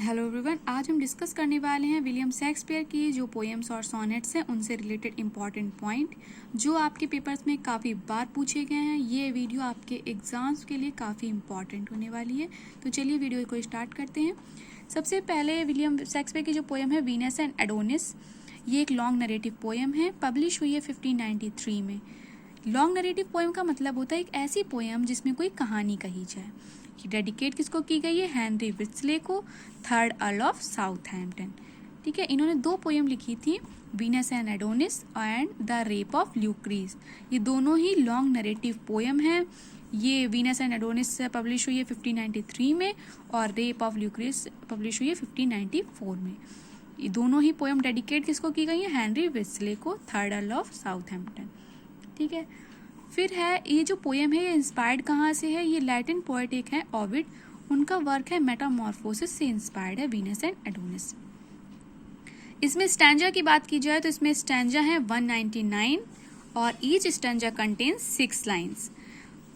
Hello everyone, आज हम discuss करने वाले हैं विलियम शेक्सपियर की जो पोएम्स और सॉनेट्स हैं उनसे रिलेटेड इम्पॉर्टेंट पॉइंट जो आपके पेपर्स में काफ़ी बार पूछे गए हैं। ये वीडियो आपके एग्जाम्स के लिए काफ़ी इम्पॉर्टेंट होने वाली है। तो चलिए वीडियो को स्टार्ट करते हैं। सबसे पहले विलियम शेक्सपियर की जो पोएम है वीनस एंड एडोनिस, ये एक लॉन्ग नरेटिव पोएम है, पब्लिश हुई है 1593 में। लॉन्ग नरेटिव पोएम का मतलब होता है एक ऐसी पोएम जिसमें कोई कहानी कही जाए। डेडिकेट किसको की गई है? हेनरी विट्सले को, थर्ड अर्ल ऑफ साउथहैम्पटन। ठीक है, इन्होंने दो पोएम लिखी थी, Venus and Adonis and the rape of Lucrece. ये दोनों ही लॉन्ग नरेटिव पोएम हैं। ये वीनस एंड एडोनिस पब्लिश हुई है 1593 में और रेप ऑफ ल्यूक्रीज पब्लिश हुई है 1594 में। ये दोनों ही पोएम डेडिकेट किसको की गई है? हेनरी विट्सले को, थर्ड अर्ल ऑफ साउथहैम्पटन। ठीक है, फिर है ये जो पोएम है ये इंस्पायर्ड कहाँ से है? ये लैटिन पोएट एक है ओविड, उनका वर्क है मेटामॉर्फोसिस से इंस्पायर्ड है वीनस एंड एडोनिस। इसमें स्टैंजा की बात की जाए तो इसमें स्टैंजा है 199 और ईच स्टैंजा कंटेन्स 6 लाइन्स।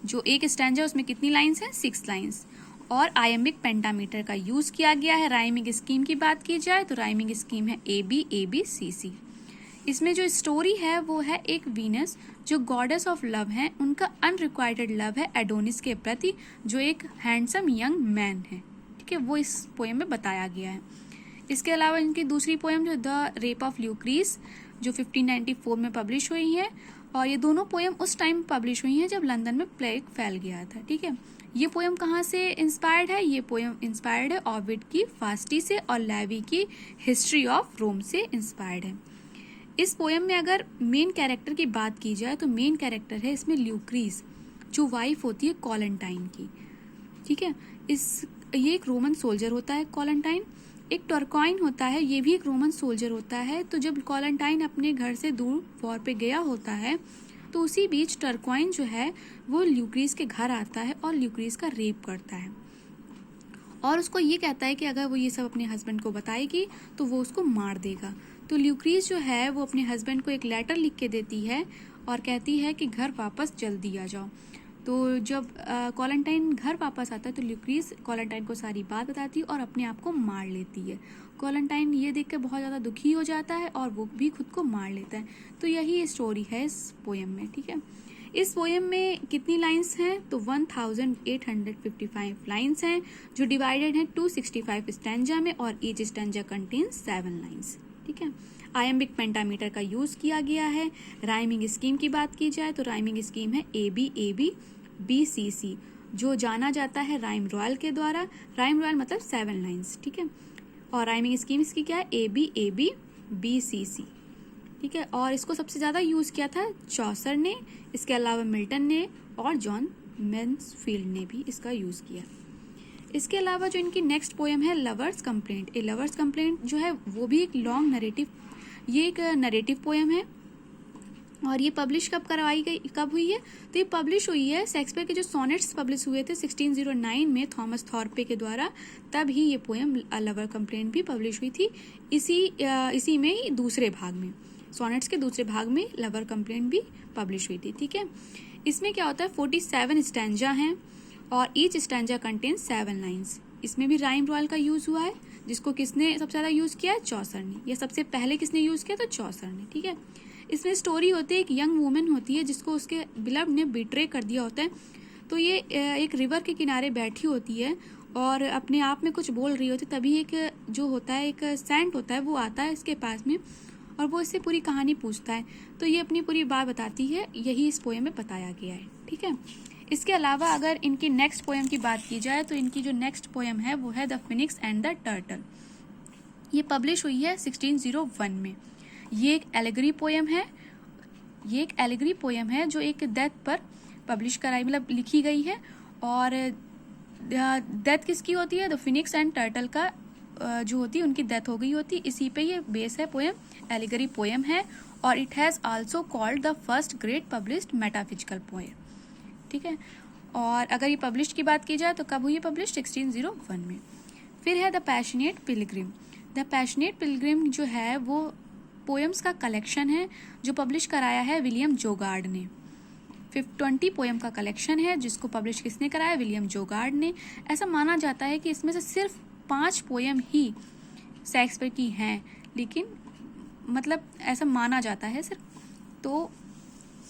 जो एक स्टैंजा उसमें कितनी लाइन्स हैं? 6 लाइन्स। और आयम्बिक पेंटामीटर का यूज किया गया है। राइमिंग स्कीम की बात की जाए तो राइमिंग स्कीम है ABABCC। इसमें जो स्टोरी है वो है एक वीनस जो गॉडेस ऑफ लव है, उनका अनरिक्वाइटेड लव है एडोनिस के प्रति जो एक हैंडसम यंग मैन है। ठीक है, वो इस पोएम में बताया गया है। इसके अलावा इनकी दूसरी पोएम जो द रेप ऑफ ल्यूक्रीज जो 1594 में पब्लिश हुई है, और ये दोनों पोएम उस टाइम पब्लिश हुई हैं जब लंदन में प्लेग फैल गया था। ठीक है, ये पोएम कहाँ से इंस्पायर्ड है? ये पोएम इंस्पायर्ड है ओविड की फास्टी से और लेवी की हिस्ट्री ऑफ रोम से इंस्पायर्ड है। इस पोएम में अगर मेन कैरेक्टर की बात की जाए तो मेन कैरेक्टर है इसमें ल्यूक्रीज जो वाइफ होती है कॉलेंटाइन की। ठीक है, ये एक रोमन सोल्जर होता है कॉलेंटाइन। एक टर्क्वाइन होता है, ये भी एक रोमन सोल्जर होता है। तो जब कॉलेंटाइन अपने घर से दूर वॉर पे गया होता है तो उसी बीच टर्क्वाइन जो है वो ल्यूक्रीज के घर आता है और ल्यूक्रीज का रेप करता है और उसको ये कहता है कि अगर वो ये सब अपने हस्बैंड को बताएगी तो वो उसको मार देगा। तो ल्यूक्रीज जो है वो अपने हस्बैंड को एक लेटर लिख के देती है और कहती है कि घर वापस जल्दी आ जाओ। तो जब कॉलेंटाइन घर वापस आता है तो ल्यूक्रीज कॉलेंटाइन को सारी बात बताती है और अपने आप को मार लेती है। कॉलेंटाइन ये देख कर बहुत ज़्यादा दुखी हो जाता है और वो भी खुद को मार लेता है। तो यही स्टोरी है इस पोएम में। ठीक है, इस पोएम में कितनी लाइंस हैं? तो 1855 लाइंस हैं जो डिवाइडेड हैं 265 स्टैंजा में और ईच स्टैंजा कंटेन्स 7 लाइंस। ठीक है, आयम्बिक पेंटामीटर का यूज किया गया है। राइमिंग स्कीम की बात की जाए तो राइमिंग स्कीम है ABABBCC जो जाना जाता है राइम रॉयल के द्वारा। राइम रॉयल मतलब 7 लाइंस। ठीक है, और राइमिंग स्कीम इसकी क्या है? ABABBCC। ठीक है, और इसको सबसे ज्यादा यूज किया था चौसर ने, इसके अलावा मिल्टन ने और जॉन मैन्सफील्ड ने भी इसका यूज किया। इसके अलावा जो इनकी नेक्स्ट पोएम है लवर्स कंप्लेंट। ए लवर्स कंप्लेंट जो है वो भी एक लॉन्ग नरेटिव, ये एक नरेटिव पोएम है और ये पब्लिश कब हुई है? तो ये पब्लिश हुई है शेक्सपियर के जो सोनेट्स पब्लिश हुए थे 1609 में थॉमस थॉर्पे के द्वारा, तब ही ये पोएम लवर कंप्लेंट भी पब्लिश हुई थी। इसी में ही दूसरे भाग में, सोनेट्स के दूसरे भाग में लवर कंप्लेंट भी पब्लिश हुई थी। ठीक है, इसमें क्या होता है 47 स्टैंजा हैं और ईच स्टैंजा कंटेन्स 7 लाइंस। इसमें भी राइम रॉयल का यूज हुआ है जिसको किसने सबसे ज्यादा यूज किया है? चौसर ने। या सबसे पहले किसने यूज किया? तो चौसर ने। ठीक है, इसमें स्टोरी होती है एक यंग वुमेन होती है जिसको उसके बिलव्ड ने बिट्रे कर दिया होता है। तो ये एक रिवर के किनारे बैठी होती है और अपने आप में कुछ बोल रही होती है। तभी एक जो होता है एक सेंट होता है वो आता है इसके पास में और वो इससे पूरी कहानी पूछता है। तो ये अपनी पूरी बात बताती है, यही इस पोएम में बताया गया है। ठीक है, इसके अलावा अगर इनकी नेक्स्ट पोएम की बात की जाए तो इनकी जो नेक्स्ट पोएम है वो है the Phoenix and the turtle. ये पब्लिश हुई है 1601 में। ये एक एलेगरी पोएम है जो एक डेथ पर पब्लिश कराई मतलब लिखी गई है। और डेथ किसकी होती है? द फिनिक्स एंड टर्टल का जो होती है उनकी डेथ हो गई होती, इसी पे ये बेस है पोएम, एलेगरी पोएम है। और it has also called the first great published metaphysical poem. ठीक है, और अगर ये पब्लिश की बात की जाए तो कब हुई है पब्लिश? 1601 में। फिर है the passionate Pilgrim. The passionate Pilgrim जो है वो पोएम्स का कलेक्शन है जो पब्लिश कराया है विलियम जोगार्ड ने। 20 पोएम का कलेक्शन है जिसको पब्लिश किसने कराया? विलियम जोगार्ड ने। ऐसा माना जाता है कि इसमें से सिर्फ 5 पोयम ही शेक्सपियर की हैं, लेकिन मतलब ऐसा माना जाता है सर। तो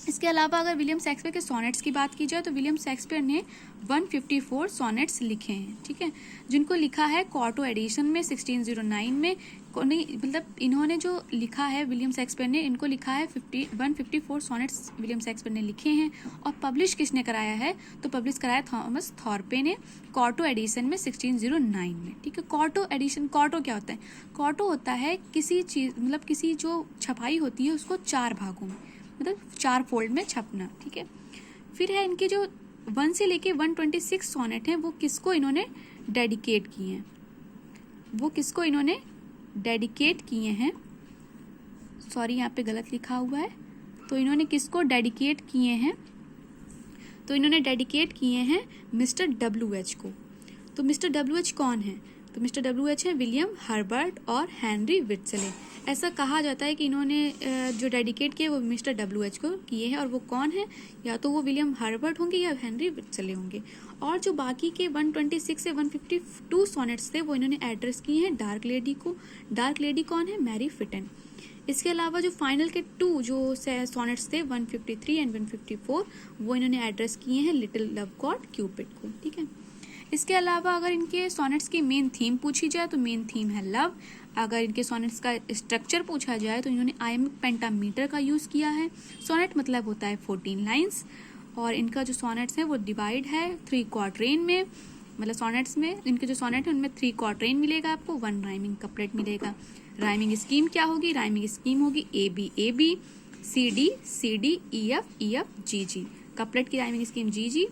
इसके अलावा अगर विलियम शेक्सपियर के सोनेट्स की बात की जाए तो विलियम शेक्सपियर ने 154 सोनेट्स लिखे हैं, ठीक है, जिनको लिखा है कॉर्टो एडिशन में 1609 में। मतलब इन्होंने जो लिखा है विलियम शेक्सपियर ने, इनको लिखा है 154 सोनेट्स विलियम शेक्सपियर ने लिखे हैं। और पब्लिश किसने कराया है, तो पब्लिश कराया थॉमस थॉर्पे ने कॉर्टो एडिशन में 1609 में, ठीक है। कॉर्टो एडिशन, कॉर्टो क्या होता है, कॉर्टो होता है किसी चीज़, मतलब किसी जो छपाई होती है उसको 4 भागों में, मतलब 4 फोल्ड में छपना, ठीक है। फिर है इनके जो 1 से लेके 126 सोनेट हैं, वो किसको इन्होंने डेडिकेट किए हैं, वो किसको इन्होंने डेडिकेट किए हैं, सॉरी यहाँ पे गलत लिखा हुआ है, तो इन्होंने किसको डेडिकेट किए हैं, तो इन्होंने डेडिकेट किए हैं मिस्टर WH को। तो मिस्टर WH कौन है, तो मिस्टर WH है विलियम हर्बर्ट और हेनरी विट्सले। ऐसा कहा जाता है कि इन्होंने जो डेडिकेट किए वो मिस्टर WH को किए हैं, और वो कौन है, या तो वो विलियम हर्बर्ट होंगे या हेनरी विट्सले होंगे। और जो बाकी के 126 से 152 सोनेट्स थे वो इन्होंने एड्रेस किए हैं डार्क लेडी को। डार्क लेडी कौन है, मैरी फिटन। इसके अलावा जो फाइनल के 2 जो सोनेट्स थे 153 एंड 154, वो इन्होंने एड्रेस किए हैं लिटिल लव गॉड क्यूपिड को, ठीक है। इसके अलावा अगर इनके सोनेट्स की मेन थीम पूछी जाए तो मेन थीम है लव। अगर इनके सोनेट्स का स्ट्रक्चर पूछा जाए तो इन्होंने आयमिक पेंटामीटर का यूज़ किया है। सोनेट मतलब होता है 14 लाइन्स, और इनका जो सोनेट्स है वो डिवाइड है 3 क्वार्टरेन में, मतलब सोनेट्स में इनके जो सोनेट है उनमें 3 क्वार्टरेन मिलेगा आपको, 1 राइमिंग कपलेट मिलेगा। राइमिंग स्कीम क्या होगी, राइमिंग स्कीम होगी AB AB, CD CD, EF EF GG। Couplet की राइमिंग स्कीम GG,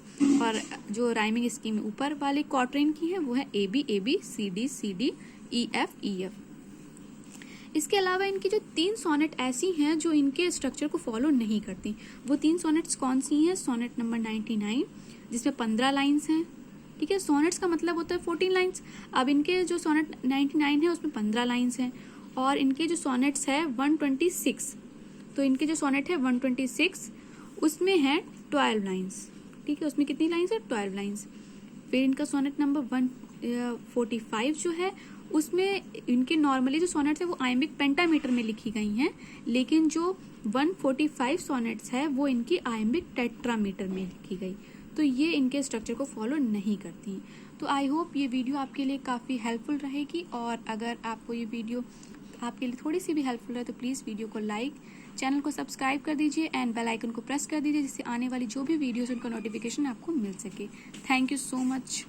और जो राइमिंग स्कीम ऊपर वाले क्वार्टरेन की है वो है AB AB, CD CD, EF EF। इसके अलावा इनकी जो 3 सोनेट ऐसी हैं जो इनके स्ट्रक्चर को फॉलो नहीं करती, वो 3 सोनेट्स कौन सी हैं, सोनेट नंबर 99 जिसमें 15 लाइन्स हैं, ठीक है। सोनेट्स का मतलब होता है 14 लाइन्स। अब इनके जो सोनेट 99 है उसमें 15 लाइन्स हैं, और इनके जो सोनेट्स है 126, तो इनके जो सोनेट है 126 उसमें है 12 लाइन्स, ठीक है, उसमें कितनी लाइन्स है, 12 लाइन्स। फिर इनका सोनेट नंबर 145 जो है उसमें इनके नॉर्मली जो सोनेट्स है वो आयमिक पेंटामीटर में लिखी गई हैं, लेकिन जो 145 सोनेट्स है वो इनकी आयमिक टेट्रामीटर में लिखी गई, तो ये इनके स्ट्रक्चर को फॉलो नहीं करती। तो आई होप ये वीडियो आपके लिए काफ़ी हेल्पफुल रहेगी, और अगर आपको ये वीडियो आपके लिए थोड़ी सी भी हेल्पफुल है तो प्लीज़ वीडियो को लाइक, चैनल को सब्सक्राइब कर दीजिए एंड बेल आइकन को प्रेस कर दीजिए, जिससे आने वाली जो भी वीडियोस उनका नोटिफिकेशन आपको मिल सके। Thank you so much.